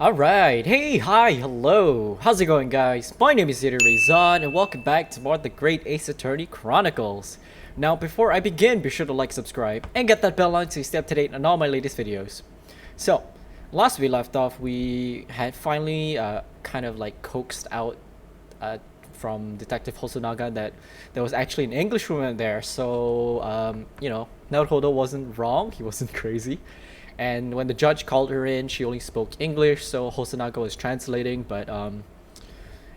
Alright, hey, hi, hello, how's it going guys? My name is ZetaRayZod and welcome back to more of the Great Ace Attorney Chronicles. Now before I begin, be sure to like, subscribe, and get that bell on so you stay up to date on all my latest videos. So, last we left off, we had finally kind of like coaxed out from Detective Hosonaga that there was actually an English woman there, so you know, Naruhodo wasn't wrong, he wasn't crazy. And when the judge called her in, she only spoke English, so Hosonaga was translating, but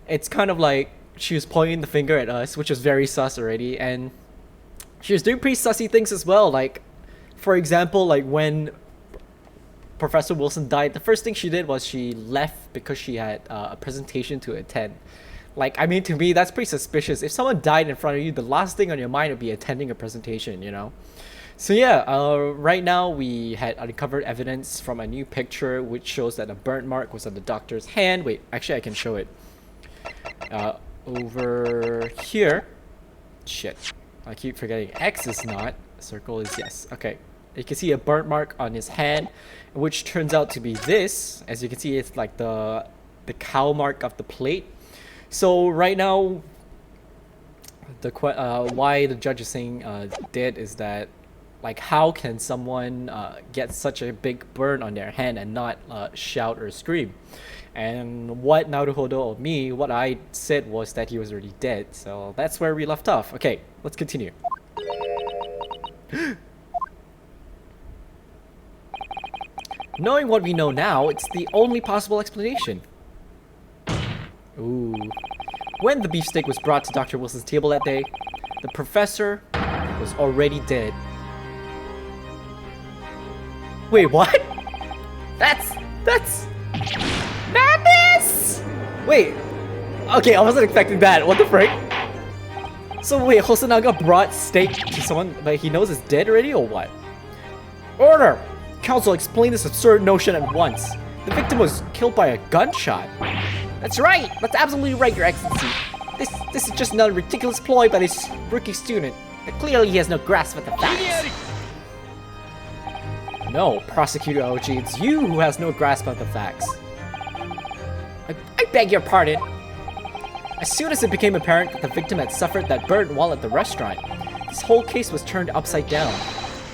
it's kind of like she was pointing the finger at us, which was very sus already, and she was doing pretty sussy things as well. Like, for example, like when Professor Wilson died, the first thing she did was she left because she had a presentation to attend. Like, I mean, to me, that's pretty suspicious. If someone died in front of you, the last thing on your mind would be attending a presentation, you know? So yeah, right now we had uncovered evidence from a new picture which shows that a burnt mark was on the doctor's hand. Wait, actually I can show it. Over here. Shit. I keep forgetting. X is not. Circle is yes. Okay. You can see a burnt mark on his hand, which turns out to be this. As you can see, it's like the cow mark of the plate. So right now, why the judge is saying dead is that, like, how can someone get such a big burn on their hand and not shout or scream? And what Naruhodo or me, what I said was that he was already dead. So that's where we left off. Okay, let's continue. Knowing what we know now, it's the only possible explanation. Ooh. When the beefsteak was brought to Dr. Wilson's table that day, the professor was already dead. Wait, what? That's madness! Wait, okay, I wasn't expecting that. What the frick? So wait, Hosonaga brought steak to someone, but he knows it's dead already, or what? Order! Counsel, explain this absurd notion at once. The victim was killed by a gunshot. That's right! That's absolutely right, Your Excellency. This is just another ridiculous ploy by this rookie student. But clearly he has no grasp of the facts. No, Prosecutor Aochi, it's you who has no grasp of the facts. I beg your pardon. As soon as it became apparent that the victim had suffered that burn while at the restaurant, this whole case was turned upside down.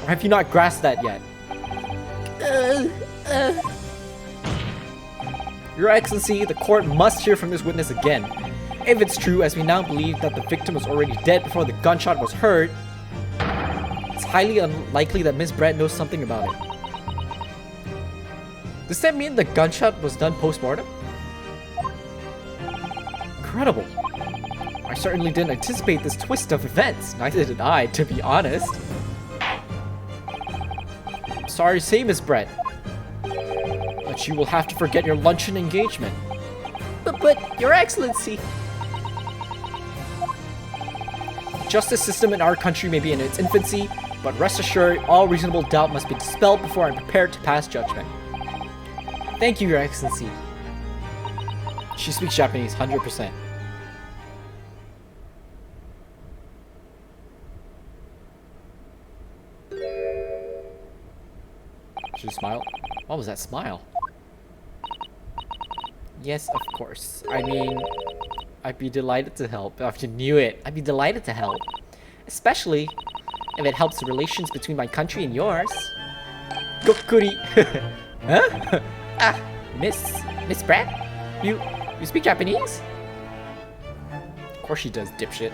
Or have you not grasped that yet? Your Excellency, the court must hear from this witness again. If it's true, as we now believe that the victim was already dead before the gunshot was heard, it's highly unlikely that Miss Brett knows something about it. Does that mean the gunshot was done post-mortem? Incredible. I certainly didn't anticipate this twist of events. Neither did I, to be honest. I'm sorry to say, Miss Brett, but you will have to forget your luncheon engagement. But Your Excellency... The justice system in our country may be in its infancy, but rest assured, all reasonable doubt must be dispelled before I'm prepared to pass judgment. Thank you, Your Excellency. She speaks Japanese, 100%. She smiled. What was that smile? Yes, of course. I mean, I'd be delighted to help. If you knew it, I'd be delighted to help. Especially if it helps the relations between my country and yours. Gokuri. Huh? Miss Brett? You speak Japanese? Of course she does, dipshit.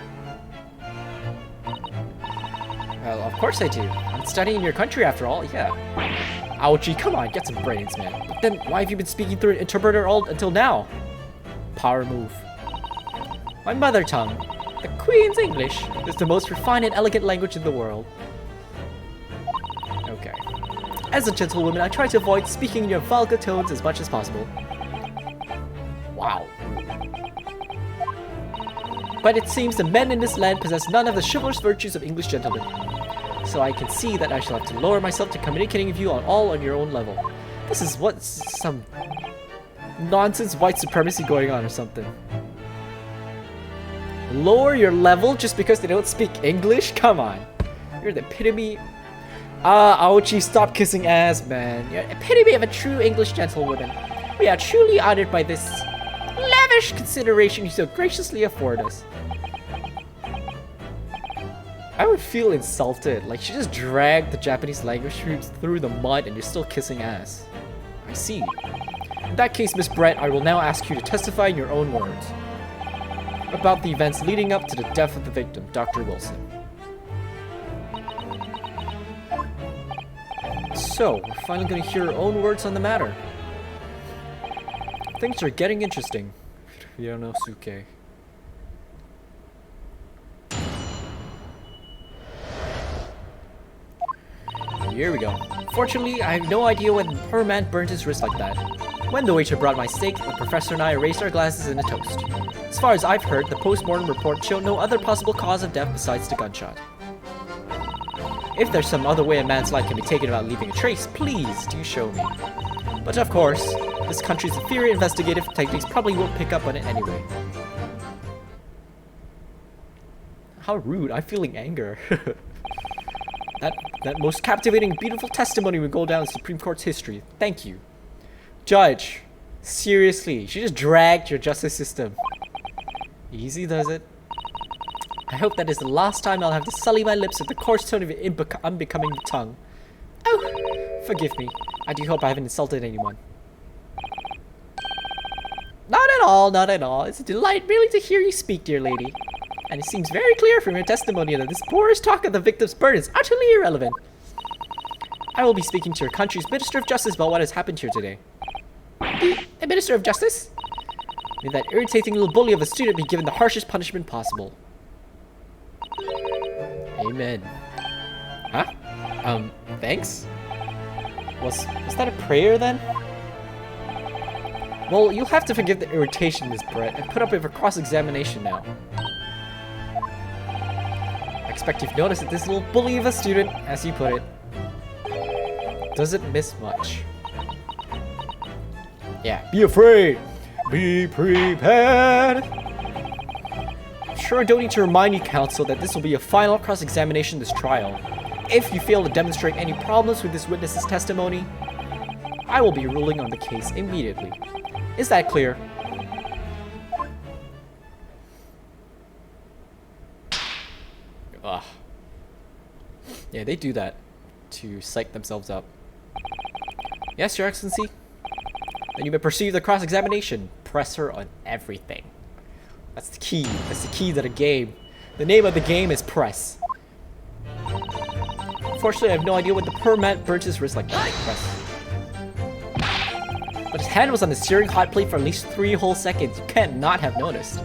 Well, of course I do. I'm studying in your country after all, yeah. Ouchie, come on, get some brains, man. But then, why have you been speaking through an interpreter all until now? Power move. My mother tongue, the Queen's English, is the most refined and elegant language in the world. Okay. As a gentlewoman, I try to avoid speaking in your vulgar tones as much as possible. Wow. But it seems the men in this land possess none of the chivalrous virtues of English gentlemen. So I can see that I shall have to lower myself to communicating with you on your own level. This is what, some nonsense white supremacy going on or something. Lower your level just because they don't speak English? Come on. You're the epitome. Ouchie, stop kissing ass, man. You're the epitome of a true English gentlewoman. We are truly honored by this lavish consideration you so graciously afford us. I would feel insulted, like she just dragged the Japanese language troops through the mud and you're still kissing ass. I see. In that case, Miss Brett, I will now ask you to testify in your own words about the events leading up to the death of the victim, Dr. Wilson. So, we're finally going to hear her own words on the matter. Things are getting interesting. Yonosuke. Here we go. Fortunately, I have no idea when the poor man burned his wrist like that. When the waiter brought my steak, the professor and I raised our glasses in a toast. As far as I've heard, the post-mortem report showed no other possible cause of death besides the gunshot. If there's some other way a man's life can be taken without leaving a trace, please do show me. But of course, this country's inferior investigative techniques probably won't pick up on it anyway. How rude, I'm feeling anger. That most captivating, beautiful testimony will go down in Supreme Court's history. Thank you. Judge, seriously, she just dragged your justice system. Easy does it. I hope that is the last time I'll have to sully my lips with the coarse tone of your unbecoming tongue. Oh, forgive me. I do hope I haven't insulted anyone. Not at all, not at all. It's a delight merely to hear you speak, dear lady. And it seems very clear from your testimony that this poorest talk of the victim's burn is utterly irrelevant. I will be speaking to your country's Minister of Justice about what has happened here today. The Minister of Justice? May that irritating little bully of a student be given the harshest punishment possible. Amen. Huh? Thanks? Was that a prayer then? Well, you'll have to forgive the irritation, Miss Brett, and put up with a cross-examination now. I expect you've noticed that this little bully of a student, as you put it, doesn't miss much. Yeah, be afraid! Be prepared! I'm sure I don't need to remind you, counsel, that this will be a final cross-examination this trial. If you fail to demonstrate any problems with this witness's testimony, I will be ruling on the case immediately. Is that clear? Ugh. Yeah, they do that to psych themselves up. Yes, Your Excellency? Then you may proceed the cross-examination. Press her on everything. That's the key. That's the key to the game. The name of the game is press. Unfortunately, I have no idea what the poor man burnt his wrist like that. Press. But his hand was on the searing hot plate for at least 3 whole seconds. You can't not have noticed.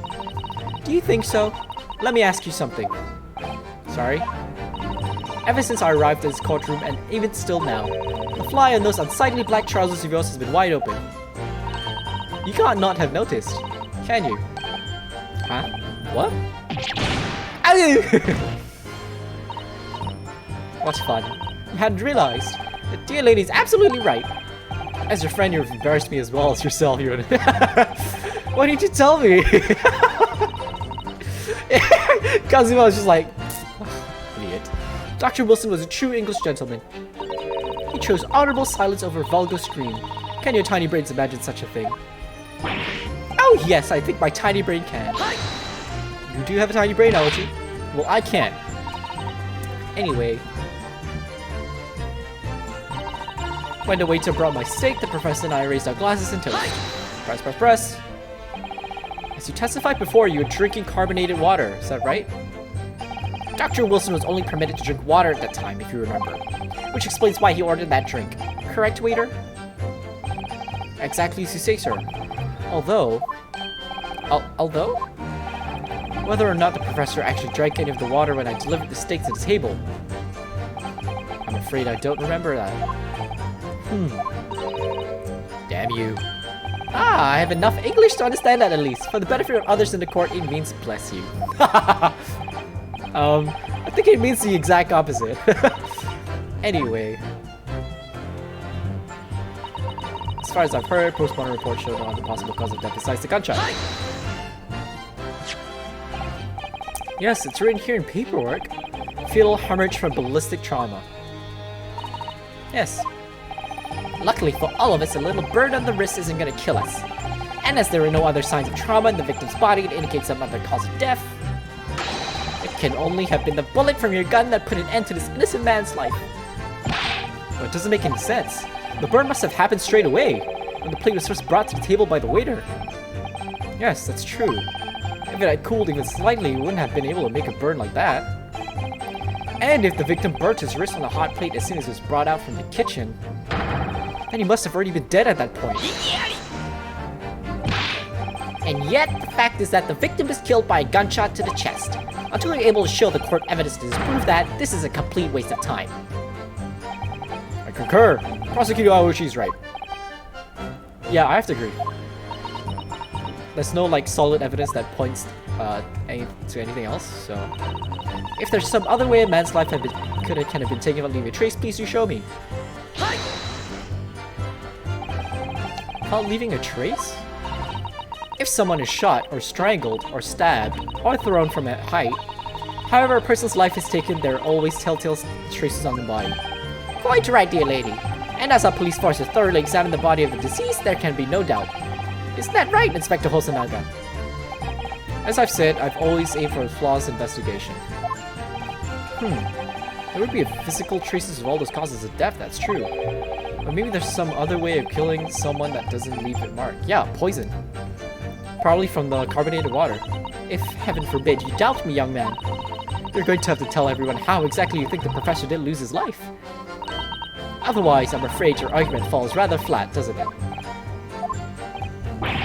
Do you think so? Let me ask you something. Sorry? Ever since I arrived at this courtroom, and even still now, the fly on those unsightly black trousers of yours has been wide open. You can't not have noticed, can you? Huh? What? What's fun? You hadn't realized. The dear lady's absolutely right. As your friend, you've embarrassed me as well as yourself. Why didn't you tell me? Kazuma was just like, idiot. Dr. Wilson was a true English gentleman. He chose honorable silence over vulgar scream. Can your tiny brains imagine such a thing? Oh yes, I think my tiny brain can. You do have a tiny brain, don't you? Well, I can't. Anyway. When the waiter brought my steak, the professor and I raised our glasses and toast. Press, press, press. As you testified before, you were drinking carbonated water, is that right? Dr. Wilson was only permitted to drink water at that time, if you remember. Which explains why he ordered that drink. Correct, waiter? Exactly as you say, sir. Although... Whether or not the professor actually drank any of the water when I delivered the steak to the table, I'm afraid I don't remember that. Damn you. Ah, I have enough English to understand that at least. For the benefit of others in the court, it means bless you. I think it means the exact opposite. Anyway. As far as I've heard, postmortem report showed no other possible cause of death besides the gunshot. Yes, it's written here in paperwork. Fatal hemorrhage from ballistic trauma. Yes. Luckily for all of us, a little burn on the wrist isn't gonna kill us. And as there are no other signs of trauma in the victim's body to indicate some other cause of death, it can only have been the bullet from your gun that put an end to this innocent man's life. But it doesn't make any sense. The burn must have happened straight away, when the plate was first brought to the table by the waiter. Yes, that's true. If it had cooled even slightly, we wouldn't have been able to make a burn like that. And if the victim burnt his wrist on a hot plate as soon as it was brought out from the kitchen, then he must have already been dead at that point. And yet, the fact is that the victim was killed by a gunshot to the chest. Until you're able to show the court evidence to disprove that, this is a complete waste of time. I concur. Prosecutor Aoshi's right. Yeah, I have to agree. There's no like solid evidence that points to anything else, so if there's some other way a man's life can have been taken without leaving a trace, please do show me. Without leaving a trace? If someone is shot, or strangled, or stabbed, or thrown from a height, however a person's life is taken, there are always telltale traces on the body. Quite right, dear lady. And as our police force has thoroughly examined the body of the deceased, there can be no doubt. Isn't that right, Inspector Hosonaga? As I've said, I've always aimed for a flawless investigation. There would be physical traces of all those causes of death, that's true. Or maybe there's some other way of killing someone that doesn't leave a mark. Yeah, poison. Probably from the carbonated water. If, heaven forbid, you doubt me, young man, you're going to have to tell everyone how exactly you think the professor did lose his life. Otherwise, I'm afraid your argument falls rather flat, doesn't it?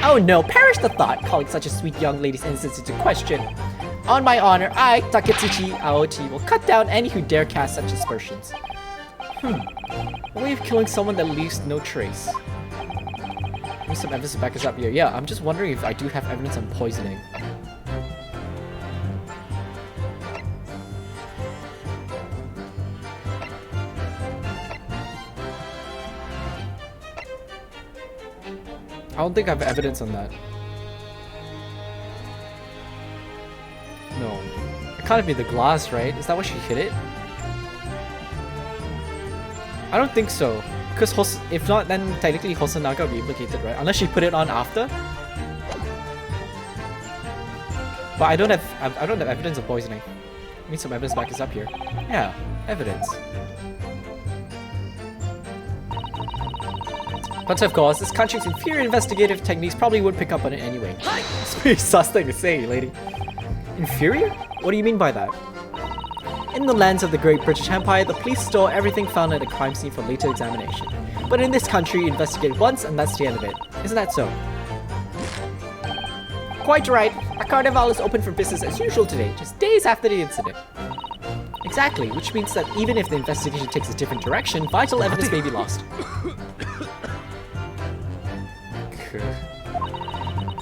Oh no, perish the thought, calling such a sweet young lady's innocence into question. On my honor, I, Taketsuchi Aochi, will cut down any who dare cast such aspersions. A way of killing someone that leaves no trace. Give me some evidence to back us up here. Yeah, I'm just wondering if I do have evidence on poisoning. I don't think I have evidence on that. No. It can't be the glass, right? Is that why she hit it? I don't think so. Because if not, then technically Hosonaga would be implicated, right? Unless she put it on after. But I don't have evidence of poisoning. I need some evidence to back us up here. Yeah, evidence. But of course, this country's inferior investigative techniques probably would pick up on it anyway. It's a pretty sus thing to say, lady. Inferior? What do you mean by that? In the lands of the Great British Empire, the police store everything found at a crime scene for later examination. But in this country, you investigate once and that's the end of it. Isn't that so? Quite right. Our carnival is open for business as usual today, just days after the incident. Exactly, which means that even if the investigation takes a different direction, vital evidence may be lost.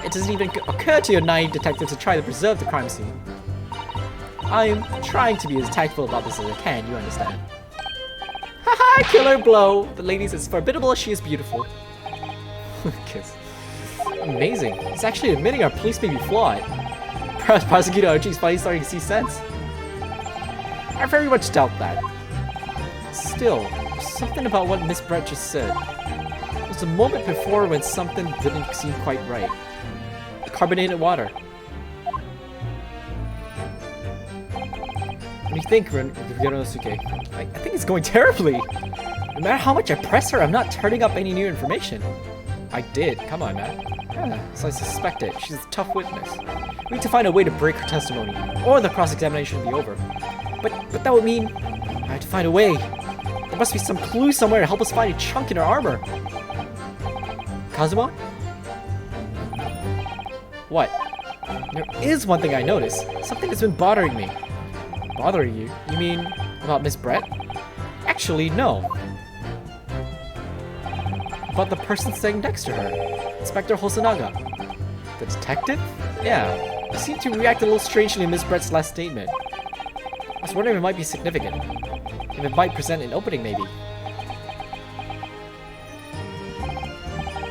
It doesn't even occur to your naive detective to try to preserve the crime scene. I'm trying to be as tactful about this as I can, you understand. Haha, killer blow! The lady's as formidable as she is beautiful. Kiss. Amazing. It's actually admitting our police may be flawed. Perhaps Prosecutor Ochi's finally starting to see sense. I very much doubt that. Still, there's something about what Miss Brett just said. There was a moment before when something didn't seem quite right. Carbonated water. What do you think, Ryunosuke? I think it's going terribly. No matter how much I press her, I'm not turning up any new information. I did. Come on, man. Yeah, so I suspect it. She's a tough witness. We need to find a way to break her testimony, or the cross-examination will be over. But that would mean I have to find a way. There must be some clue somewhere to help us find a chunk in her armor. Kazuma? What? There is one thing I noticed. Something has been bothering me. Bothering you? You mean about Miss Brett? Actually, no. About the person sitting next to her. Inspector Hosonaga. The detective? Yeah. He seemed to react a little strangely to Miss Brett's last statement. I was wondering if it might be significant. If it might present an opening, maybe.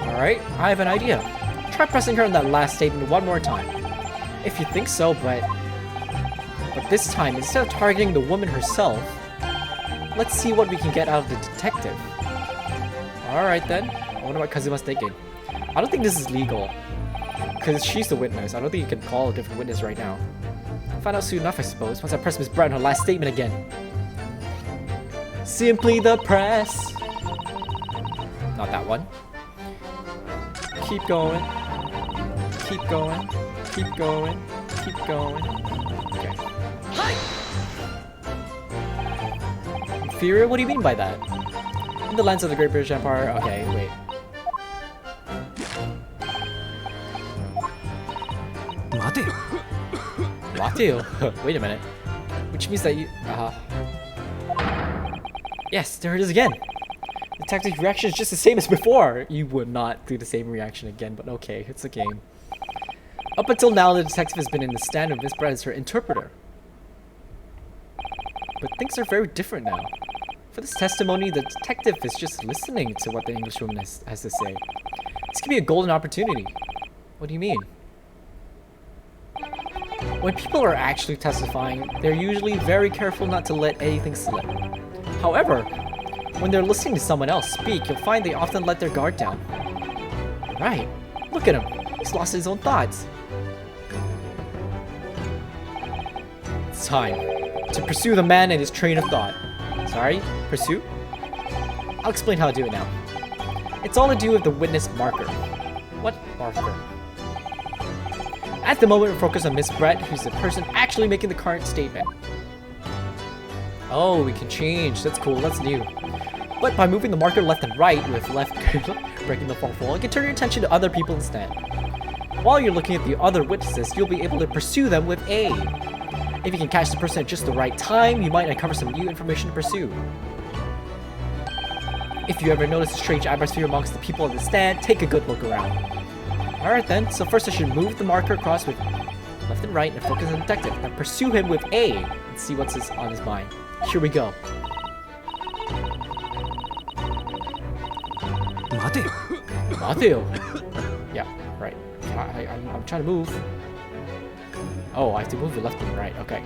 Alright, I have an idea. Try pressing her on that last statement one more time. If you think so, but this time, instead of targeting the woman herself, let's see what we can get out of the detective. Alright then. I wonder what Kazuma's thinking. I don't think this is legal. Because she's the witness. I don't think you can call a different witness right now. I'll find out soon enough, I suppose, once I press Miss Brett on her last statement again. Simply the press. Not that one. Keep going. Keep going. Keep going. Keep going. Okay. Inferior? What do you mean by that? In the lens of the Great British Empire? Okay, wait. Mateo? Wait a minute. Which means that you... Yes, there it is again. The detective's reaction is just the same as before. You would not do the same reaction again, but okay, it's a game. Up until now, the detective has been in the stand with Miss Brett as her interpreter. But things are very different now. For this testimony, the detective is just listening to what the Englishwoman has to say. This could be a golden opportunity. What do you mean? When people are actually testifying, they're usually very careful not to let anything slip. However, when they're listening to someone else speak, you'll find they often let their guard down. Right. Look at him. He's lost his own thoughts. It's time to pursue the man and his train of thought. Sorry? Pursue? I'll explain how to do it now. It's all to do with the witness marker. What marker? At the moment, we're focused on Miss Brett, who's the person actually making the current statement. Oh, we can change. That's cool. That's new. But by moving the marker left and right, with left breaking the fourth wall, you can turn your attention to other people instead. While you're looking at the other witnesses, you'll be able to pursue them with A. If you can catch the person at just the right time, you might uncover some new information to pursue. If you ever notice a strange atmosphere amongst the people in the stand, take a good look around. Alright then, so first I should move the marker across with left and right and focus on the detective, then pursue him with A and see what's on his mind. Here we go. Mateo. Yeah, right. I'm trying to move. Oh, I have to move it left and right. Okay.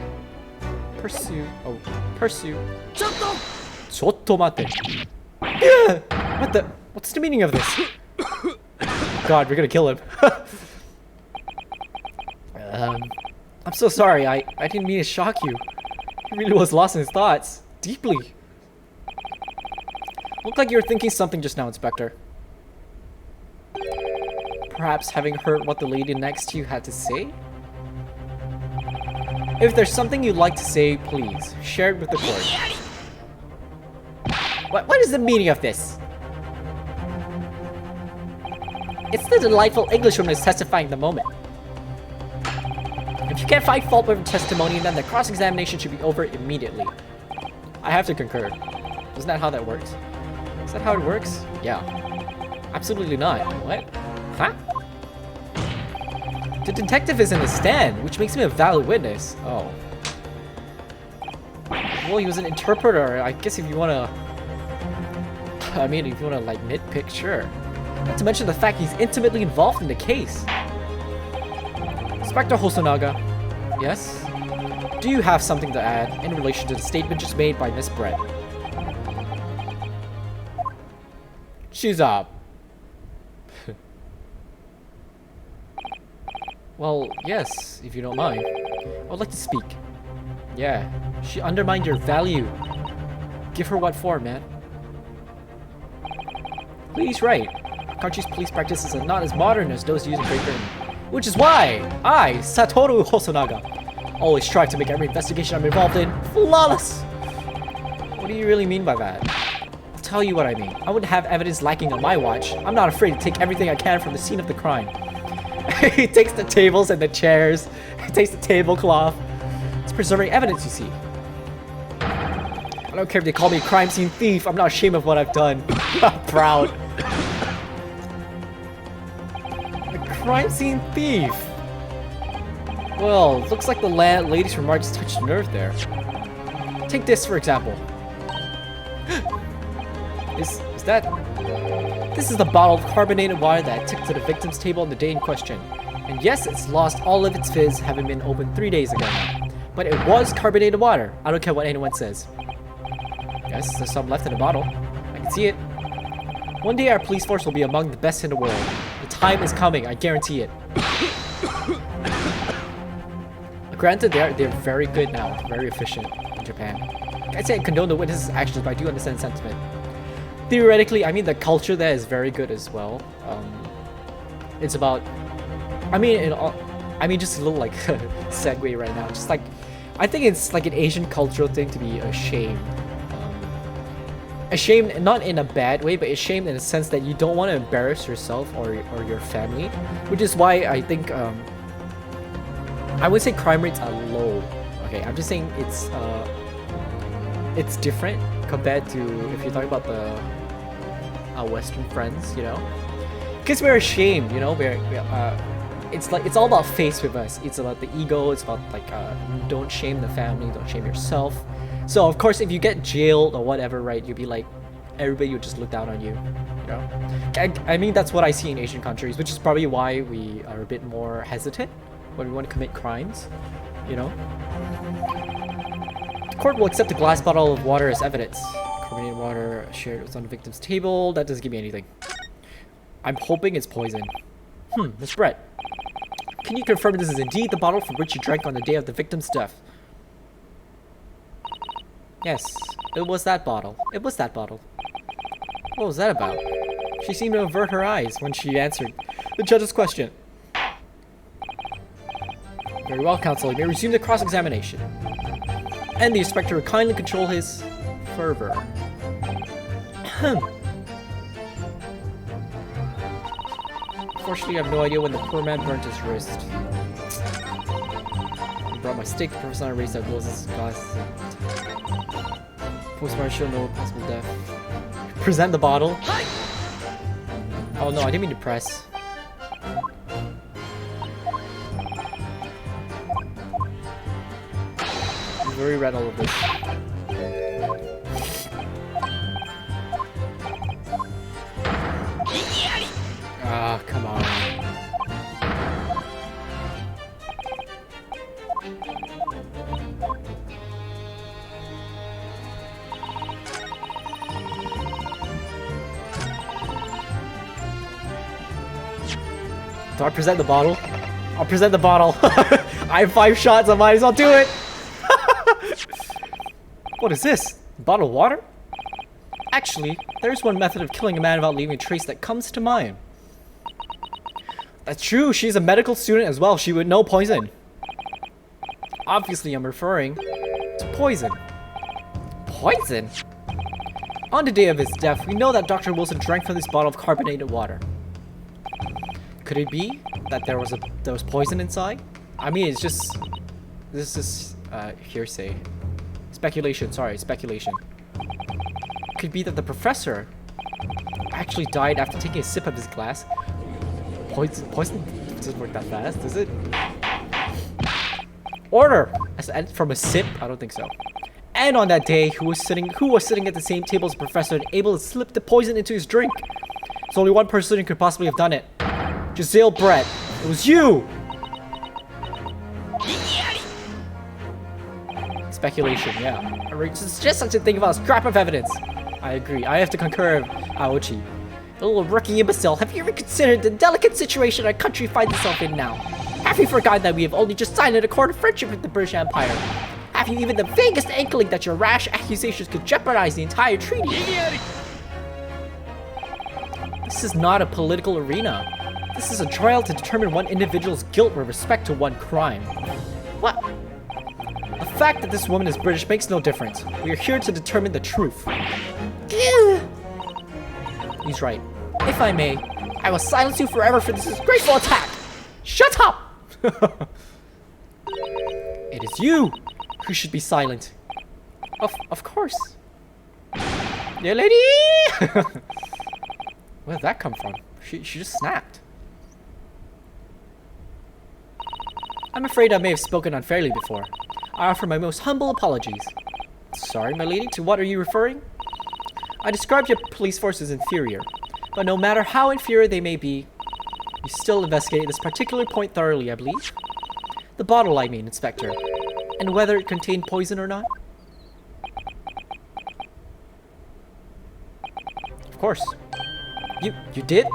Pursue. Oh, pursue. Chotto mate. Yeah! What the? What's the meaning of this? God, we're gonna kill him. I'm so sorry. I didn't mean to shock you. He really was lost in his thoughts. Deeply. Looked like you were thinking something just now, Inspector. Perhaps having heard what the lady next to you had to say? If there's something you'd like to say, please, share it with the court. What is the meaning of this? It's the delightful Englishwoman who's testifying at the moment. If you can't find fault with her testimony, then the cross-examination should be over immediately. I have to concur. Isn't that how that works? Is that how it works? Yeah. Absolutely not. What? Huh? The detective is in the stand, which makes me a valid witness. Oh. Well, he was an interpreter. I guess if you wanna... I mean, if you wanna, like, nitpick, sure. Not to mention the fact he's intimately involved in the case. Inspector Hosonaga. Yes? Do you have something to add in relation to the statement just made by Miss Brett? She's up. Well, yes, if you don't mind. I would like to speak. Yeah, she undermined your value. Give her what for, man? Please, right. Our country's police practices are not as modern as those used in Great Britain. Which is why I, Satoru Hosonaga, always strive to make every investigation I'm involved in flawless. What do you really mean by that? I'll tell you what I mean. I wouldn't have evidence lacking on my watch. I'm not afraid to take everything I can from the scene of the crime. He takes the tables and the chairs. He takes the tablecloth. It's preserving evidence, you see. I don't care if they call me a crime scene thief. I'm not ashamed of what I've done. I'm proud. A crime scene thief. Well, looks like the lady's remarks touched a nerve there. Take this, for example. Is that... This is the bottle of carbonated water that I took to the victim's table on the day in question. And yes, it's lost all of its fizz, having been opened 3 days ago. But it was carbonated water. I don't care what anyone says. Yes, there's some left in the bottle. I can see it. One day our police force will be among the best in the world. The time is coming, I guarantee it. Granted, they're very good now, very efficient in Japan. I'd say I condone the witnesses' actions, but I do understand sentiment. Theoretically, I mean, the culture there is very good as well. It's about, I mean, just a little like segue right now. Just like, I think it's like an Asian cultural thing to be ashamed. Ashamed, not in a bad way, but ashamed in the sense that you don't want to embarrass yourself or your family, which is why I think I would say crime rates are low. Okay, I'm just saying it's different compared to if you're talking about our Western friends, you know, because we're ashamed, you know, it's like it's all about face with us. It's about the ego. It's about like don't shame the family, don't shame yourself. So of course, if you get jailed or whatever, right, you'll be like, everybody will just look down on you, you know. I mean, that's what I see in Asian countries, which is probably why we are a bit more hesitant when we want to commit crimes, you know. The court will accept a glass bottle of water as evidence. Carbonated water shared was on the victim's table. That doesn't give me anything. I'm hoping it's poison. Miss Brett, can you confirm this is indeed the bottle from which you drank on the day of the victim's death? Yes, it was that bottle. It was that bottle. What was that about? She seemed to avert her eyes when she answered the judge's question. Very well, counsel. You may resume the cross-examination. And the inspector will kindly control his fervor. Unfortunately, I have no idea when the poor man burnt his wrist. I brought my stick. Professor RayZod blows his glass. Postmark show no possible death. Present the bottle. Oh no, I didn't mean to press. I've already read all of this. Ah, come on. Do I present the bottle? I'll present the bottle. I have 5 shots, I might as well do it. What is this? A bottle of water? Actually, there's one method of killing a man without leaving a trace that comes to mind. That's true, she's a medical student as well. She would know poison. Obviously, I'm referring to poison. Poison? On the day of his death, we know that Dr. Wilson drank from this bottle of carbonated water. Could it be that there was poison inside? I mean, it's just... This is hearsay. Speculation, sorry, speculation. Could be that the professor actually died after taking a sip of his glass. Poison doesn't work that fast, does it? Order! From a sip? I don't think so. And on that day, who was sitting at the same table as the professor and able to slip the poison into his drink? So only one person could possibly have done it. Jezaille Brett. It was you! Speculation, yeah. It's just such a thing about a scrap of evidence. I agree. I have to concur with Aochi. The little rookie imbecile, have you ever considered the delicate situation our country finds itself in now? Have you forgotten that we have only just signed an accord of friendship with the British Empire? Have you even the vaguest inkling that your rash accusations could jeopardize the entire treaty? This is not a political arena. This is a trial to determine one individual's guilt with respect to one crime. What? The fact that this woman is British makes no difference. We are here to determine the truth. He's right. If I may, I will silence you forever for this disgraceful attack! Shut up! It is you who should be silent. Of course. Yeah, lady! Where did that come from? She just snapped. I'm afraid I may have spoken unfairly before. I offer my most humble apologies. Sorry, my lady, to what are you referring? I described your police force as inferior, but no matter how inferior they may be, you still investigated this particular point thoroughly, I believe. The bottle, I mean, Inspector, and whether it contained poison or not. Of course. You did?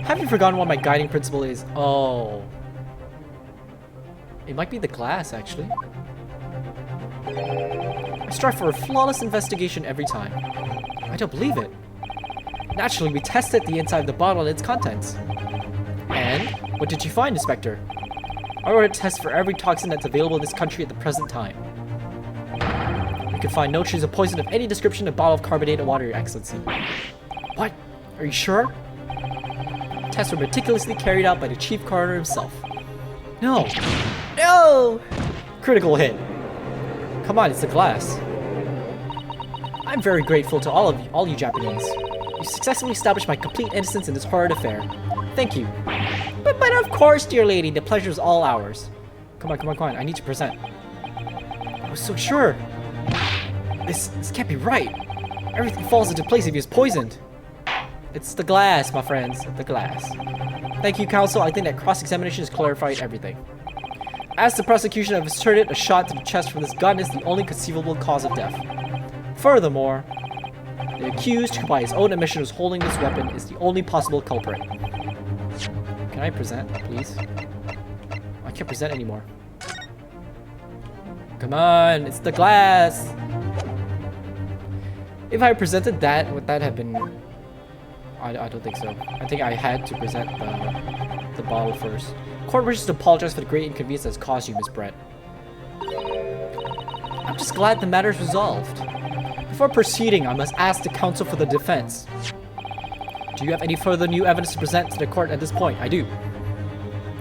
Have you forgotten what my guiding principle is? Oh. It might be the glass, actually. I strive for a flawless investigation every time. I don't believe it. Naturally, we tested the inside of the bottle and its contents. And? What did you find, Inspector? I ordered tests for every toxin that's available in this country at the present time. We could find no trace of poison of any description in a bottle of carbonated water, Your Excellency. What? Are you sure? Tests were meticulously carried out by the Chief Coroner himself. No! No! Critical hit. Come on, it's the glass. I'm very grateful to all you Japanese. You successfully established my complete innocence in this horrid affair. Thank you. But of course, dear lady, the pleasure is all ours. Come on. I need to present. I was so sure. This can't be right. Everything falls into place if he is poisoned. It's the glass, my friends. The glass. Thank you, counsel. I think that cross-examination has clarified everything. As the prosecution have asserted, a shot to the chest from this gun is the only conceivable cause of death. Furthermore, the accused, who by his own admission was holding this weapon, is the only possible culprit. Can I present, please? I can't present anymore. Come on, it's the glass! If I presented that, would that have been... I don't think so. I think I had to present the bottle first. Court wishes to apologize for the great inconvenience that has caused you, Miss Brett. I'm just glad the matter is resolved. Before proceeding, I must ask the counsel for the defense. Do you have any further new evidence to present to the court at this point? I do.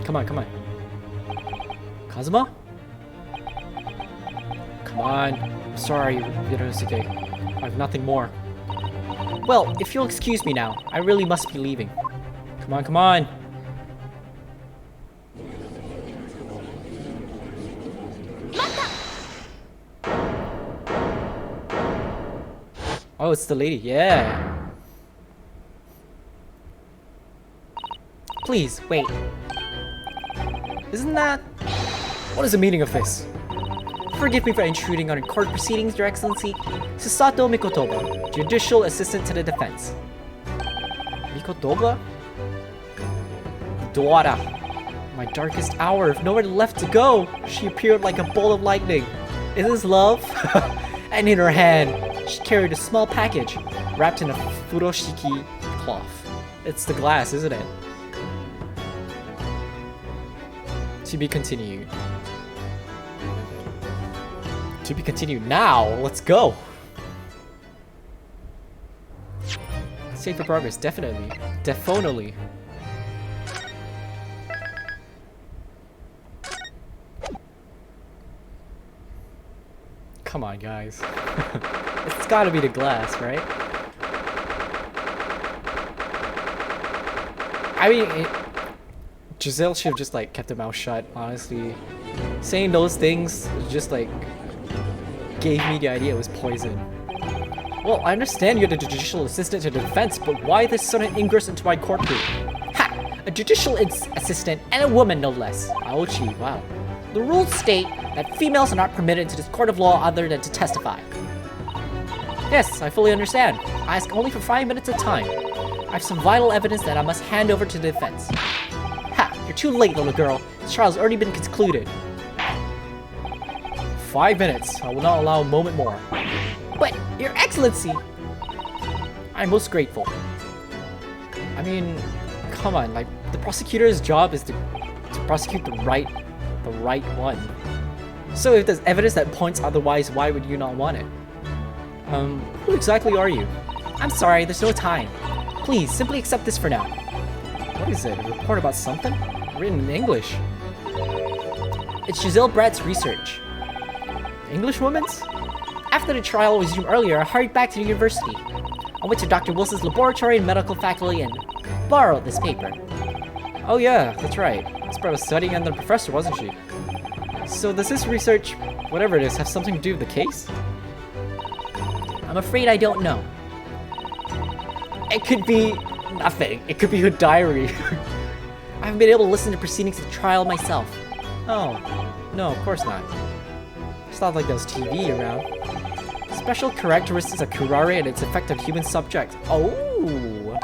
Come on. Kazuma? Come on. I'm sorry, Yonosuke. I have nothing more. Well, if you'll excuse me now, I really must be leaving. Come on. Oh, it's the lady, yeah. Please, wait. Isn't that... What is the meaning of this? Forgive me for intruding on court proceedings, Your Excellency. Susato Mikotoba, Judicial Assistant to the Defense. Mikotoba? Dora. My darkest hour, if nowhere left to go. She appeared like a bolt of lightning. Is this love? And in her hand, she carried a small package wrapped in a furoshiki cloth. It's the glass, isn't it? To be continued. To be continued now. Let's go. Save for progress, definitely. Definitely. Come on, guys. It's gotta be the glass, right? I mean, Jezaille should have just like kept her mouth shut, honestly. Saying those things just like gave me the idea it was poison. Well, I understand you're the judicial assistant to the defense, but why this sudden ingress into my courtroom? Ha! A judicial assistant and a woman, no less. Ouchie, wow. The rules state that females are not permitted into this court of law other than to testify. Yes, I fully understand. I ask only for 5 minutes of time. I have some vital evidence that I must hand over to the defense. Ha! You're too late, little girl. This trial has already been concluded. 5 minutes. I will not allow a moment more. But, Your Excellency! I'm most grateful. I mean, come on, like, the prosecutor's job is to prosecute the right one. So if there's evidence that points otherwise, why would you not want it? Who exactly are you? I'm sorry, there's no time. Please, simply accept this for now. What is it? A report about something? Written in English. It's Jezaille Brett's research. Englishwoman's? After the trial resumed earlier, I hurried back to the university. I went to Dr. Wilson's laboratory and medical faculty and borrowed this paper. Oh yeah, that's right. This Brett was studying under the professor, wasn't she? So does this research, whatever it is, have something to do with the case? I'm afraid I don't know. It could be nothing. It could be her diary. I haven't been able to listen to proceedings of the trial myself. Oh, no, of course not. It's not like there was TV around. Special characteristics of curare and its effect on human subjects. Oh!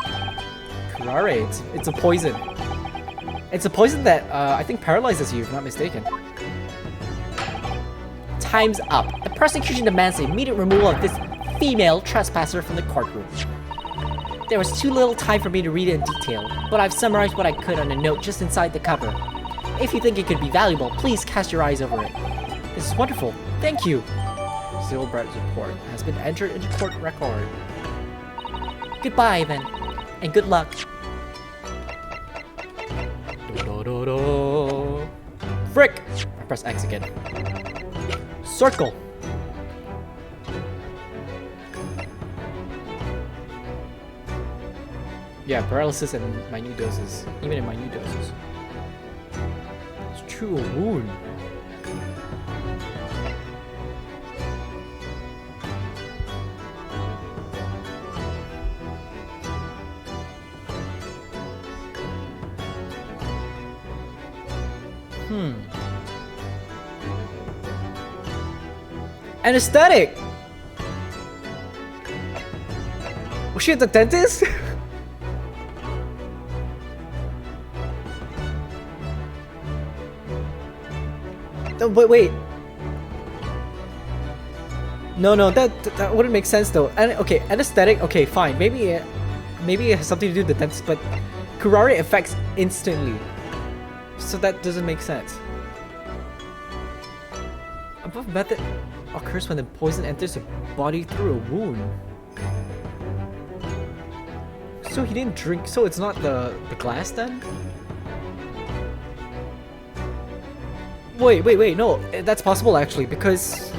curare. It's a poison. It's a poison that I think paralyzes you, if not mistaken. Time's up. The prosecution demands the immediate removal of this female trespasser from the courtroom. There was too little time for me to read it in detail, but I've summarized what I could on a note just inside the cover. If you think it could be valuable, please cast your eyes over it. This is wonderful. Thank you. Jezaille Brett's report has been entered into court record. Goodbye, then, and good luck. Frick! I press X again. Circle. Yeah, paralysis in minute doses. Even in minute doses. It's true, a wound. Anesthetic! Was she at the dentist? No, but wait. No, that wouldn't make sense though. And okay, anesthetic. Okay, fine. Maybe it has something to do with the dentist, but curare affects instantly, so that doesn't make sense. Above method occurs when the poison enters the body through a wound. So he didn't drink. So it's not the glass then? Wait, no, that's possible actually, because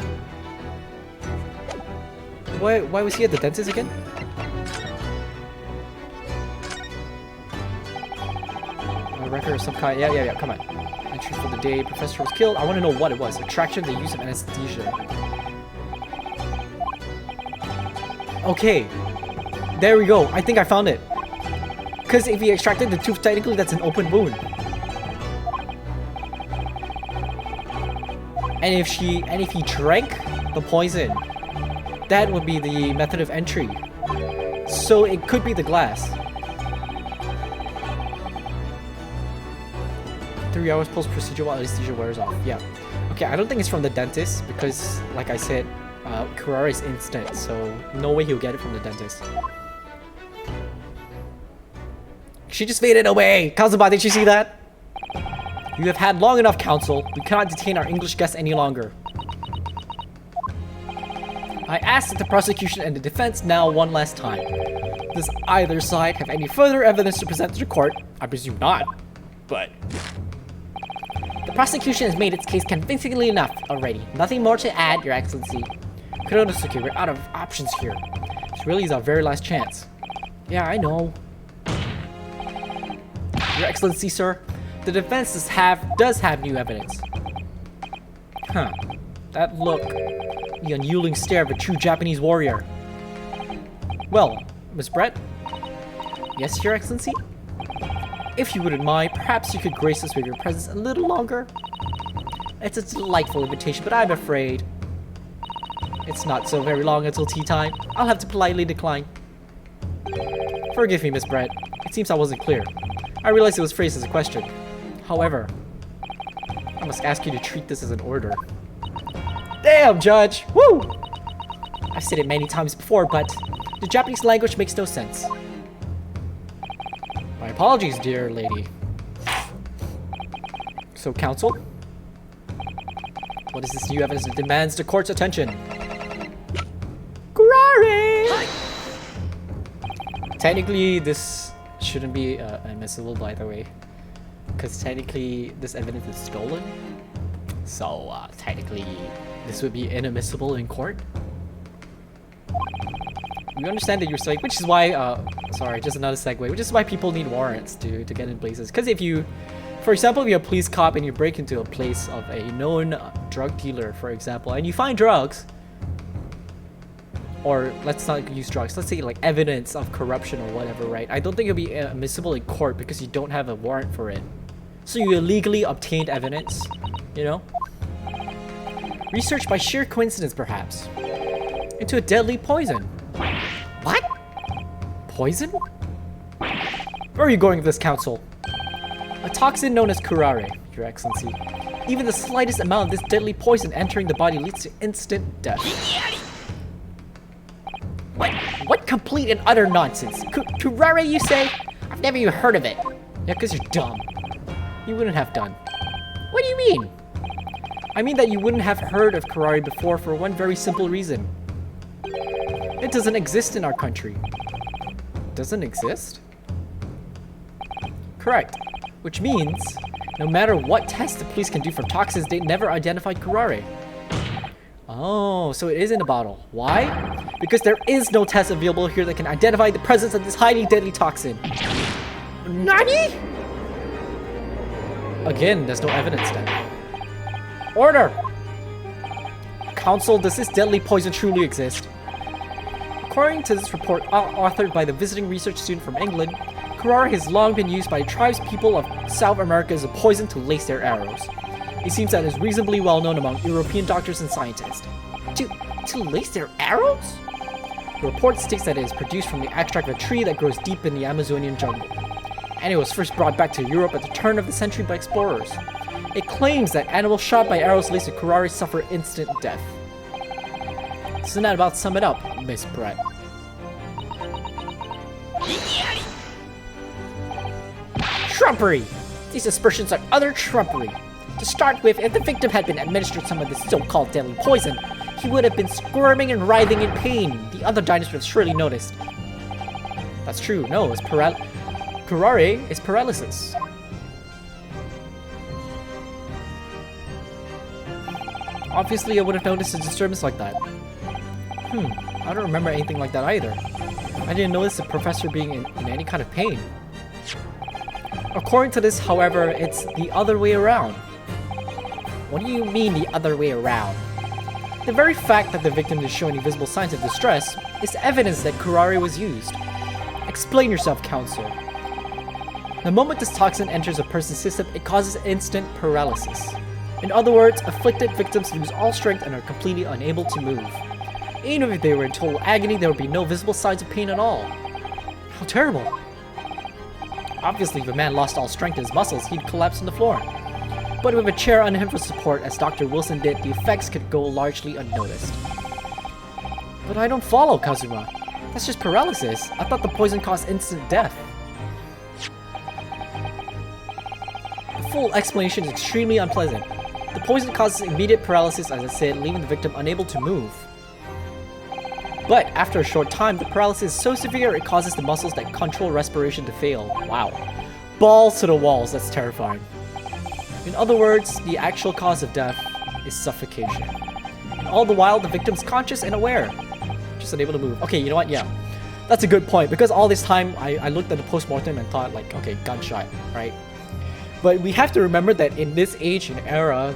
why was he at the dentist again? A record of some kind. Yeah, come on. Entry for the day Professor was killed. I want to know what it was. Attraction, the use of anesthesia. Okay, there we go. I think I found it. Because if he extracted the tooth, technically that's an open wound. And if he drank the poison, that would be the method of entry. So it could be the glass. 3 hours post-procedure while anesthesia wears off. Yeah. Okay, I don't think it's from the dentist because, like I said, curare is instant, so no way he'll get it from the dentist. She just faded away! Kazuma, did you see that? You have had long enough, counsel. We cannot detain our English guest any longer. I ask that the prosecution and the defense now one last time. Does either side have any further evidence to present to the court? I presume not, but... The prosecution has made its case convincingly enough already. Nothing more to add, Your Excellency. Kuronosuke, we're out of options here. This really is our very last chance. Yeah, I know. Your Excellency, sir. The defense does have new evidence. Huh. That look. The unyielding stare of a true Japanese warrior. Well, Miss Brett? Yes, Your Excellency? If you wouldn't mind, perhaps you could grace us with your presence a little longer? It's a delightful invitation, but I'm afraid it's not so very long until tea time. I'll have to politely decline. Forgive me, Miss Brett. It seems I wasn't clear. I realized it was phrased as a question. However, I must ask you to treat this as an order. Damn, Judge! Woo! I've said it many times before, but the Japanese language makes no sense. My apologies, dear lady. So, counsel? What is this new evidence that demands the court's attention? Curare! Technically, this shouldn't be admissible, by the way. Because technically, this evidence is stolen. So, technically, this would be inadmissible in court. We understand that you're saying, which is why, sorry, just another segue, which is why people need warrants to get in places. Because if you, for example, if you're a police cop and you break into a place of a known drug dealer, for example, and you find drugs, or let's not use drugs, let's say like evidence of corruption or whatever, right? I don't think it'll be admissible in court because you don't have a warrant for it. So you illegally obtained evidence, you know? Research by sheer coincidence, perhaps, into a deadly poison. What? Poison? Where are you going with this, Council? A toxin known as curare, Your Excellency. Even the slightest amount of this deadly poison entering the body leads to instant death. What complete and utter nonsense? Curare, you say? I've never even heard of it. Yeah, because you're dumb. You wouldn't have done. What do you mean? I mean that you wouldn't have heard of curare before for one very simple reason. It doesn't exist in our country. Doesn't exist? Correct. Which means, no matter what test the police can do for toxins, they never identified curare. Oh, so it is in a bottle. Why? Because there is no test available here that can identify the presence of this highly deadly toxin. NANI?! Again, there's no evidence then. Order! Council, does this deadly poison truly exist? According to this report authored by the visiting research student from England, curare has long been used by tribespeople of South America as a poison to lace their arrows. It seems that it is reasonably well known among European doctors and scientists. To lace their arrows? The report states that it is produced from the extract of a tree that grows deep in the Amazonian jungle, and it was first brought back to Europe at the turn of the century by explorers. It claims that animals shot by arrows laced with curare suffer instant death. Doesn't that about sum it up, Miss Brett? Trumpery! These aspersions are utter trumpery. To start with, if the victim had been administered some of this so-called deadly poison, he would have been squirming and writhing in pain. The other diners would have surely noticed. That's true. No, it's curare is paralysis. Obviously, I would have noticed a disturbance like that. I don't remember anything like that either. I didn't notice the professor being in any kind of pain. According to this, however, it's the other way around. What do you mean the other way around? The very fact that the victim is showing visible signs of distress is evidence that curare was used. Explain yourself, Counsel. The moment this toxin enters a person's system, it causes instant paralysis. In other words, afflicted victims lose all strength and are completely unable to move. Even if they were in total agony, there would be no visible signs of pain at all. How terrible. Obviously, if a man lost all strength in his muscles, he'd collapse on the floor. But with a chair under him for support, as Dr. Wilson did, the effects could go largely unnoticed. But I don't follow, Kazuma. That's just paralysis. I thought the poison caused instant death. The full explanation is extremely unpleasant. The poison causes immediate paralysis, as I said, leaving the victim unable to move. But after a short time, the paralysis is so severe it causes the muscles that control respiration to fail. Wow. Balls to the walls, that's terrifying. In other words, the actual cause of death is suffocation. And all the while, the victim's conscious and aware, just unable to move. Okay, you know what? Yeah, that's a good point, because all this time, I looked at the post-mortem and thought, like, okay, gunshot, right? But we have to remember that in this age and era,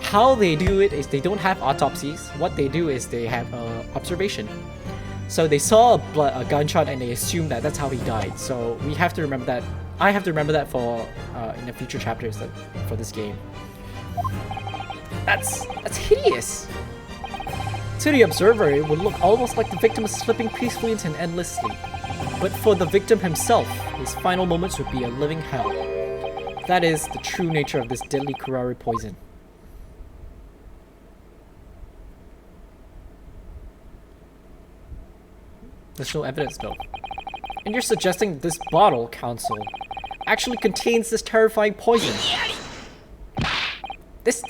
how they do it is they don't have autopsies. What they do is they have observation. So they saw a gunshot and they assume that that's how he died. So we have to remember that. I have to remember that for in the future chapters for this game. That's hideous. To the observer, it would look almost like the victim is slipping peacefully into an endless sleep. But for the victim himself, his final moments would be a living hell. That is the true nature of this deadly curare poison. There's no evidence though. And you're suggesting that this bottle, Counsel, actually contains this terrifying poison. This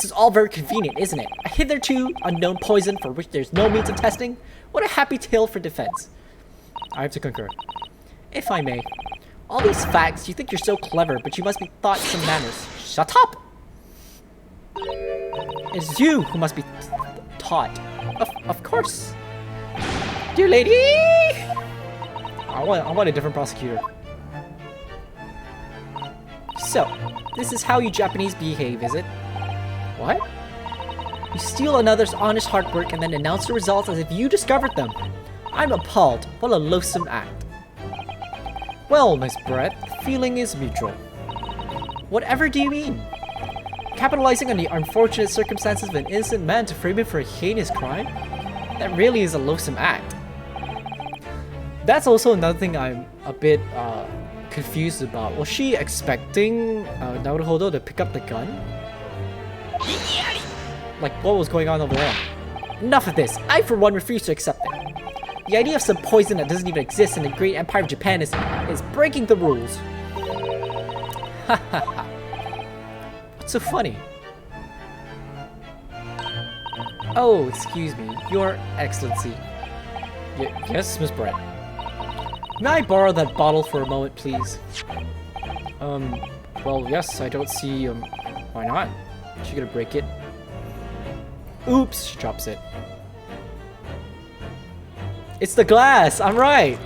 is all very convenient, isn't it? A hitherto unknown poison for which there's no means of testing? What a happy tale for defense. I have to concur. If I may. All these facts, you think you're so clever, but you must be taught some manners. Shut up! It's you who must be taught. Of course. Dear lady! I want a different prosecutor. So, this is how you Japanese behave, is it? What? You steal another's honest hard work and then announce the results as if you discovered them. I'm appalled. What a loathsome act. Well, Miss Brett, the feeling is mutual. Whatever do you mean? Capitalizing on the unfortunate circumstances of an innocent man to frame him for a heinous crime? That really is a loathsome act. That's also another thing I'm a bit confused about. Was she expecting Naruhodo to pick up the gun? Like, what was going on over there? Enough of this! I, for one, refuse to accept it. The idea of some poison that doesn't even exist in the great empire of Japan is breaking the rules. Ha ha ha. What's so funny? Oh, excuse me, Your Excellency. Yes, Miss Brett. May I borrow that bottle for a moment, please? Well, yes, I don't see, why not? Is she gonna break it? Oops, she drops it. It's the glass! I'm right!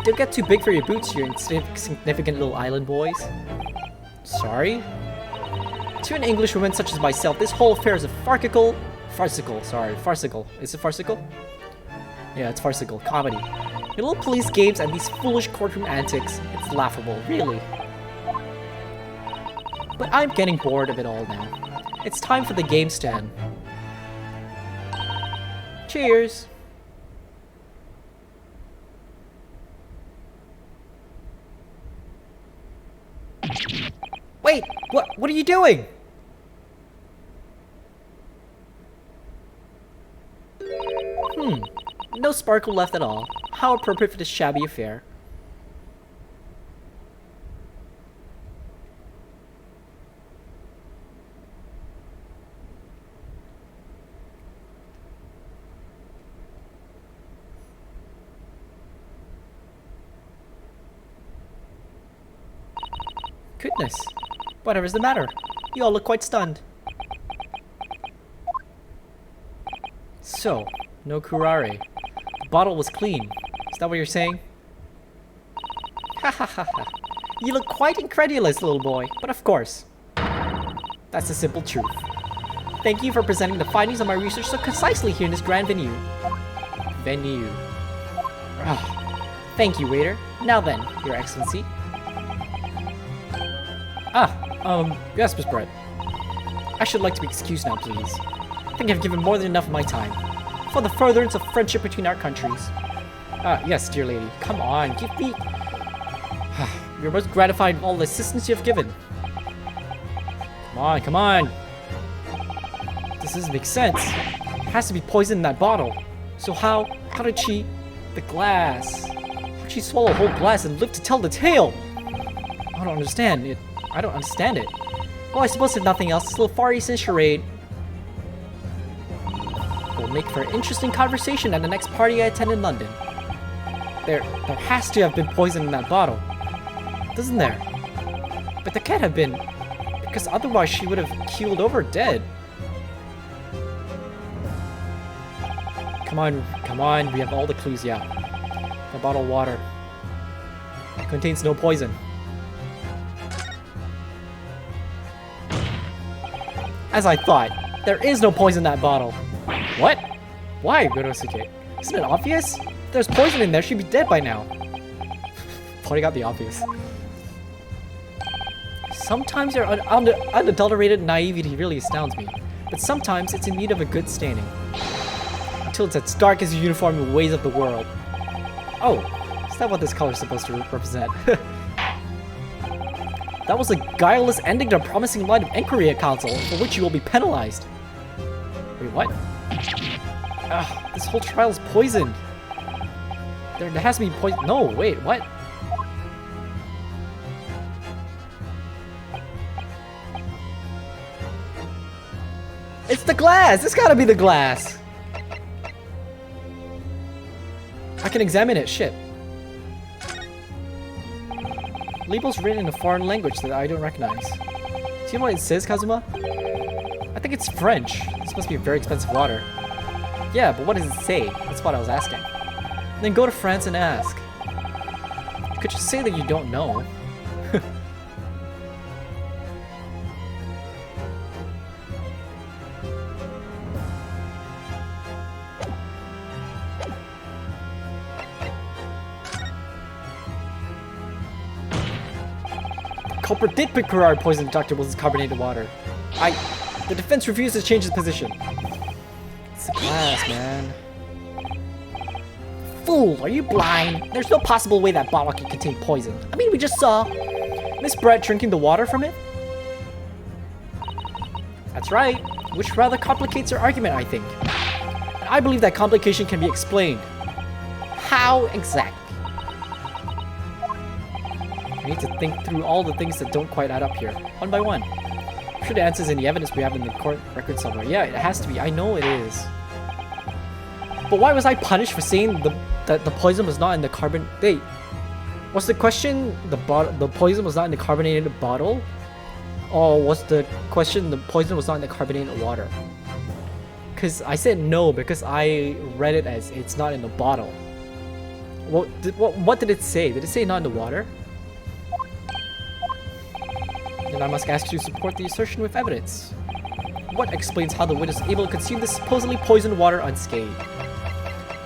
Don't get too big for your boots, you insignificant little island boys. Sorry? To an Englishwoman such as myself, this whole affair is a farcical. Is it farcical? Yeah, it's farcical. Comedy. Your little police games and these foolish courtroom antics. It's laughable, really. But I'm getting bored of it all now. It's time for the game stand. Cheers! Wait! What are you doing? No sparkle left at all. How appropriate for this shabby affair. Goodness. Whatever's the matter? You all look quite stunned. So, no curare. The bottle was clean. Is that what you're saying? Ha ha ha ha. You look quite incredulous, little boy. But of course. That's the simple truth. Thank you for presenting the findings of my research so concisely here in this grand venue. Thank you, waiter. Now then, Your Excellency. Yes, Miss Brett. I should like to be excused now, please. I think I've given more than enough of my time. For the furtherance of friendship between our countries. Yes, dear lady. Come on, give me... You're most gratified in all the assistance you have given. Come on. This doesn't make sense. It has to be poison in that bottle. So how did she... The glass. How did she swallow a whole glass and live to tell the tale? I don't understand it. I don't understand it. Well, I suppose if nothing else, this little Far Eastern charade will make for an interesting conversation at the next party I attend in London. There has to have been poison in that bottle, doesn't there? But there can't have been, because otherwise she would have keeled over dead. Come on, we have all the clues, yeah. The bottle of water. It contains no poison. As I thought, there is no poison in that bottle. What? Why, Gorosuke? Isn't it obvious? If there's poison in there, she'd be dead by now. Pointing out the obvious. Sometimes your unadulterated naivety really astounds me, but sometimes it's in need of a good staining. Until it's as dark as the uniform ways of the world. Oh, is that what this color is supposed to represent? That was a guileless ending to a promising line of inquiry at council, for which you will be penalized. Wait, what? This whole trial is poisoned. There has to be poison. No, wait, what? It's the glass! It's gotta be the glass! I can examine it, shit. Label's written in a foreign language that I don't recognize. See what it says, Kazuma? I think it's French. This must be very expensive water. Yeah, but what does it say? That's what I was asking. Then go to France and ask. You could just say that you don't know. Culprit did procure poison Dr. Wilson's carbonated water. The defense refuses to change its position. It's the glass, man. fool! Are you blind? There's no possible way that bottle can contain poison. I mean, we just saw Miss Brett drinking the water from it. That's right, which rather complicates your argument, I think. And I believe that complication can be explained. How exactly? I need to think through all the things that don't quite add up here, one by one. I'm sure the answer's in the evidence we have in the court record somewhere. Yeah, it has to be. I know it is. But why was I punished for saying that the poison was not in the carbon... Wait, was the question the poison was not in the carbonated bottle? Or was the question the poison was not in the carbonated water? Because I said no because I read it as it's not in the bottle. What did it say? Did it say not in the water? Then I must ask you to support the assertion with evidence. What explains how the witness was able to consume this supposedly poisoned water unscathed?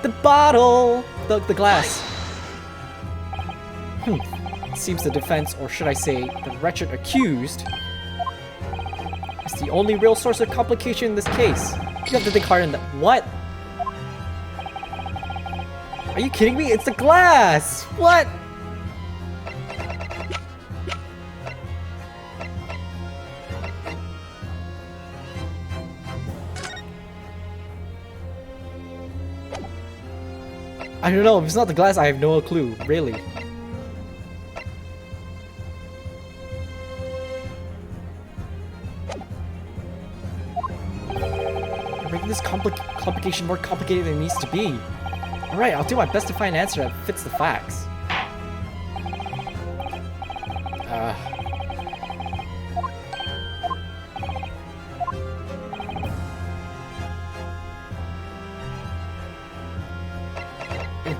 The bottle! The glass. It seems the defense, or should I say, the wretched accused, is the only real source of complication in this case. You have to think hard on that. What? Are you kidding me? It's the glass! What? I don't know, if it's not the glass, I have no clue, really. You're making this complication more complicated than it needs to be. Alright, I'll do my best to find an answer that fits the facts.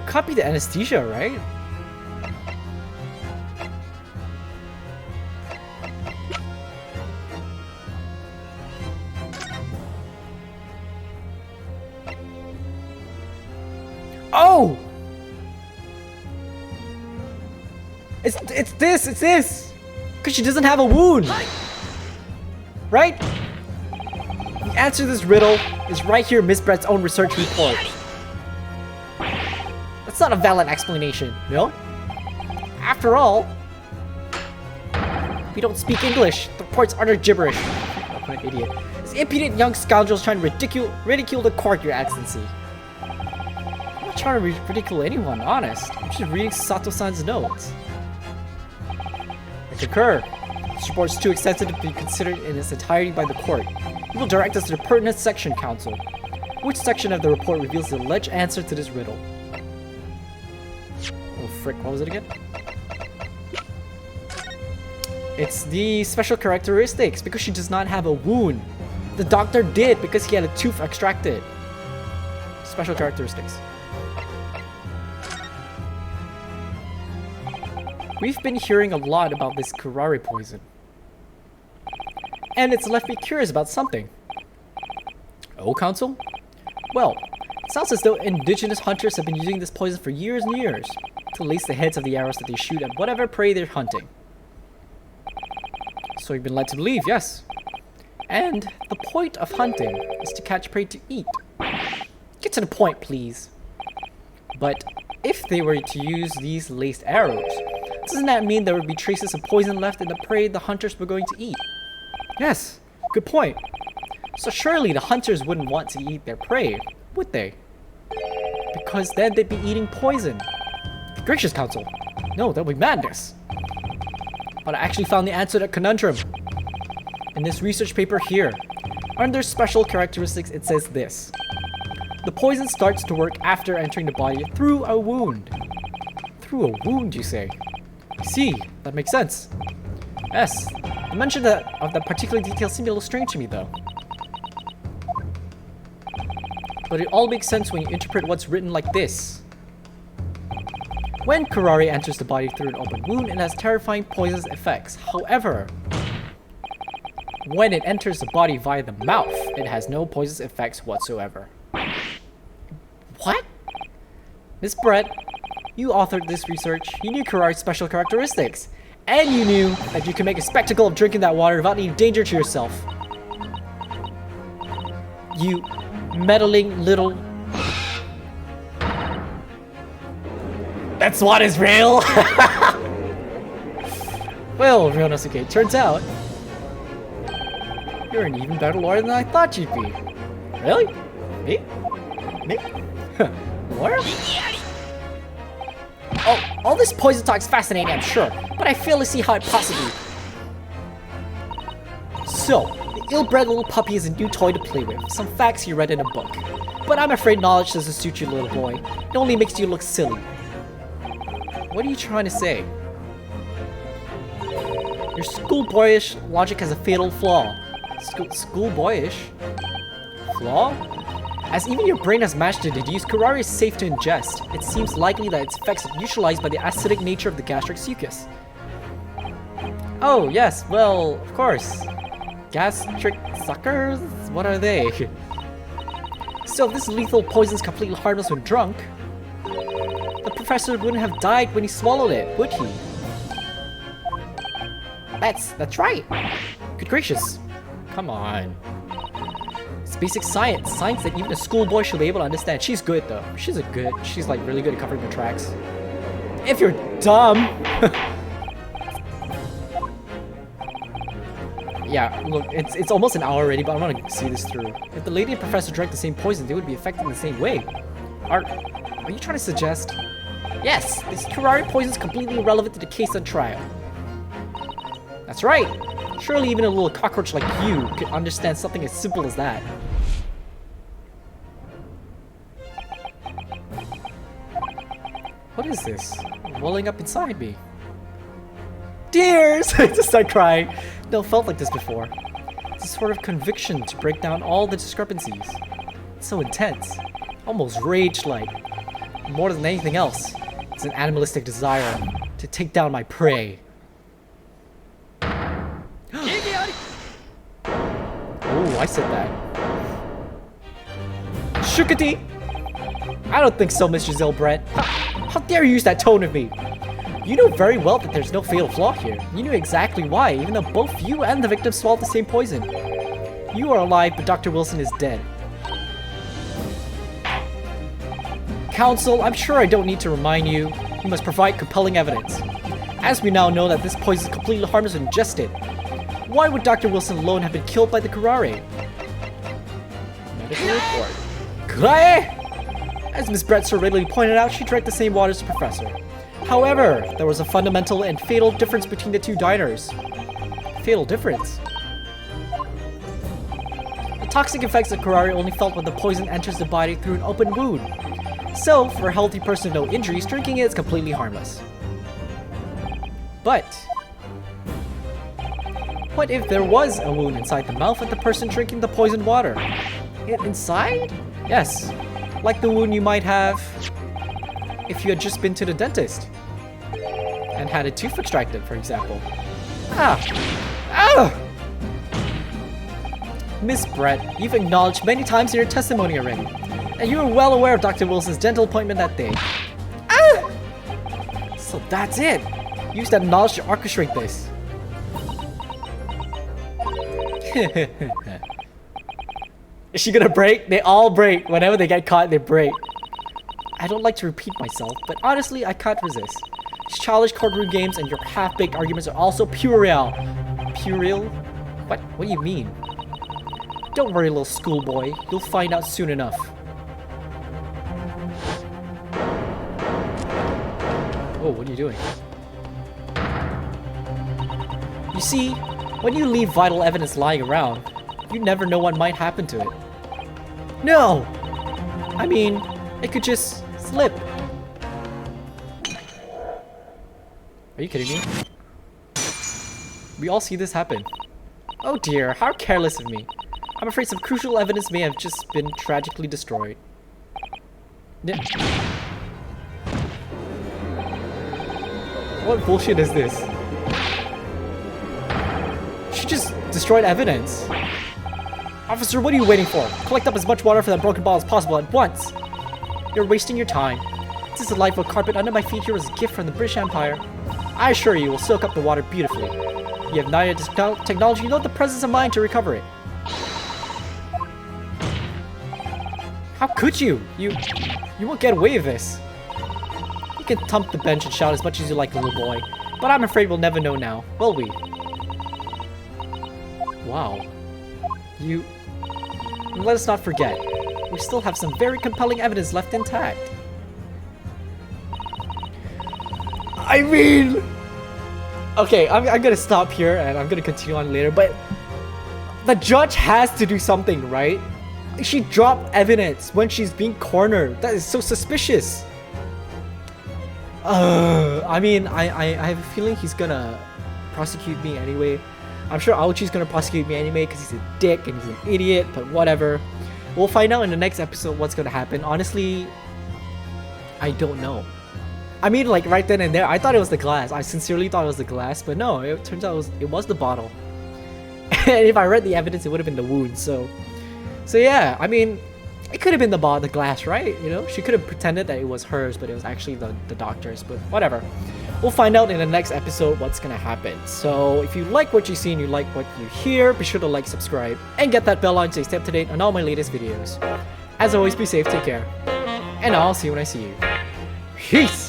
Copy the anesthesia, right? Oh! It's this! Because she doesn't have a wound! Right? The answer to this riddle is right here in Miss Brett's own research report. That's not a valid explanation, no? After all, we don't speak English. The report's utter gibberish. What an idiot. This impudent young scoundrel's trying to ridicule the court, Your Excellency. I'm not trying to ridicule anyone, honest. I'm just reading Sato-san's notes. I concur. This report is too extensive to be considered in its entirety by the court. You will direct us to the pertinent section, counsel. Which section of the report reveals the alleged answer to this riddle? Oh frick, what was it again? It's the special characteristics, because she does not have a wound. The doctor did, because he had a tooth extracted. Special characteristics. We've been hearing a lot about this curare poison. And it's left me curious about something. Oh, counsel? Well, it sounds as though indigenous hunters have been using this poison for years and years to lace the heads of the arrows that they shoot at whatever prey they're hunting. So you've been led to believe, yes. And the point of hunting is to catch prey to eat. Get to the point, please. But if they were to use these laced arrows, doesn't that mean there would be traces of poison left in the prey the hunters were going to eat? Yes, good point. So surely the hunters wouldn't want to eat their prey, would they? Because then they'd be eating poison. Gracious, counsel. No, that would be madness. But I actually found the answer to that conundrum. In this research paper here, under special characteristics, it says this. The poison starts to work after entering the body through a wound. Through a wound, you say? I see, that makes sense. Yes, the mention of that particular detail seemed a little strange to me though. But it all makes sense when you interpret what's written like this. When curare enters the body through an open wound, it has terrifying poisonous effects. However, when it enters the body via the mouth, it has no poisonous effects whatsoever. What? Miss Brett, you authored this research, you knew curare's special characteristics, and you knew that you could make a spectacle of drinking that water without any danger to yourself. You meddling little... That SWAT is real! Well, Ryonosuke, turns out you're an even better lawyer than I thought you'd be. Really? Me? Me? Lawyer? Oh, all this poison talk's fascinating, I'm sure, but I fail to see how it possibly... So, the ill-bred little puppy is a new toy to play with, some facts you read in a book. But I'm afraid knowledge doesn't suit you, little boy. It only makes you look silly. What are you trying to say? Your schoolboyish logic has a fatal flaw. Schoolboyish? Flaw? As even your brain has managed to deduce, curare is safe to ingest. It seems likely that its effects are neutralized by the acidic nature of the gastric mucus. Oh, yes, well, of course. Gastric suckers? What are they? So if this lethal poison is completely harmless when drunk, the professor wouldn't have died when he swallowed it, would he? That's right. Good gracious. Come on. It's basic science. Science that even a schoolboy should be able to understand. She's good though. She's like really good at covering her tracks. If you're dumb. Yeah, look, it's almost an hour already, but I want to see this through. If the lady and professor drank the same poison, they would be affected in the same way. Are you trying to suggest? Yes, this curare poison is completely irrelevant to the case on trial. That's right. Surely even a little cockroach like you could understand something as simple as that. What is this? Welling up inside me. Tears! I just start crying. Never felt like this before. It's a sort of conviction to break down all the discrepancies. It's so intense. Almost rage-like. More than anything else, it's an animalistic desire to take down my prey. Oh, I said that. Shukati! I don't think so, Miss Jezaille Brett. How dare you use that tone of me? You know very well that there's no fatal flaw here. You knew exactly why, even though both you and the victim swallowed the same poison. You are alive, but Dr. Wilson is dead. Counsel, I'm sure I don't need to remind you. You must provide compelling evidence. As we now know that this poison is completely harmless when ingested, why would Dr. Wilson alone have been killed by the curare? Medical report. Curare! As Miss Brett so readily pointed out, she drank the same water as the professor. However, there was a fundamental and fatal difference between the two diners. Fatal difference? The toxic effects of curare only felt when the poison enters the body through an open wound. So, for a healthy person with no injuries, drinking it is completely harmless. But what if there was a wound inside the mouth of the person drinking the poisoned water? Inside? Yes. Like the wound you might have if you had just been to the dentist and had a tooth extracted, for example. Miss Brett, you've acknowledged many times in your testimony already, and you were well aware of Dr. Wilson's dental appointment that day. So that's it. Use that knowledge to orchestrate this. Is she gonna break? They all break. Whenever they get caught, they break. I don't like to repeat myself, but honestly, I can't resist. These childish courtroom games and your half-baked arguments are also puerile. Puerile? What? What do you mean? Don't worry, little schoolboy. You'll find out soon enough. Oh, what are you doing? You see, when you leave vital evidence lying around, you never know what might happen to it. No! I mean, it could just slip. Are you kidding me? We all see this happen. Oh dear, how careless of me. I'm afraid some crucial evidence may have just been tragically destroyed. What bullshit is this? She just destroyed evidence. Officer, what are you waiting for? Collect up as much water for that broken bottle as possible at once. You're wasting your time. This is a delightful carpet under my feet here was a gift from the British Empire. I assure you, will soak up the water beautifully. You have neither technology nor the presence of mind to recover it. How could you? You won't get away with this. You can thump the bench and shout as much as you like, little boy. But I'm afraid we'll never know now, will we? Wow. Let us not forget, we still have some very compelling evidence left intact. I mean... Okay, I'm gonna stop here and I'm gonna continue on later, but... The judge has to do something, right? She dropped evidence when she's being cornered. That is so suspicious. I mean, I have a feeling he's gonna prosecute me anyway. I'm sure Aochi's gonna prosecute me anyway because he's a dick and he's an idiot, but whatever. We'll find out in the next episode what's gonna happen. Honestly, I don't know. I mean, like right then and there, I thought it was the glass. I sincerely thought it was the glass, but no, it turns out it was the bottle. And if I read the evidence, it would have been the wound. So yeah, I mean, it could have been the glass, right? You know, she could have pretended that it was hers, but it was actually the doctor's. But whatever. We'll find out in the next episode what's gonna happen. So if you like what you see and you like what you hear, be sure to like, subscribe, and get that bell on so you stay up to date on all my latest videos. As always, be safe, take care, and I'll see you when I see you. Peace!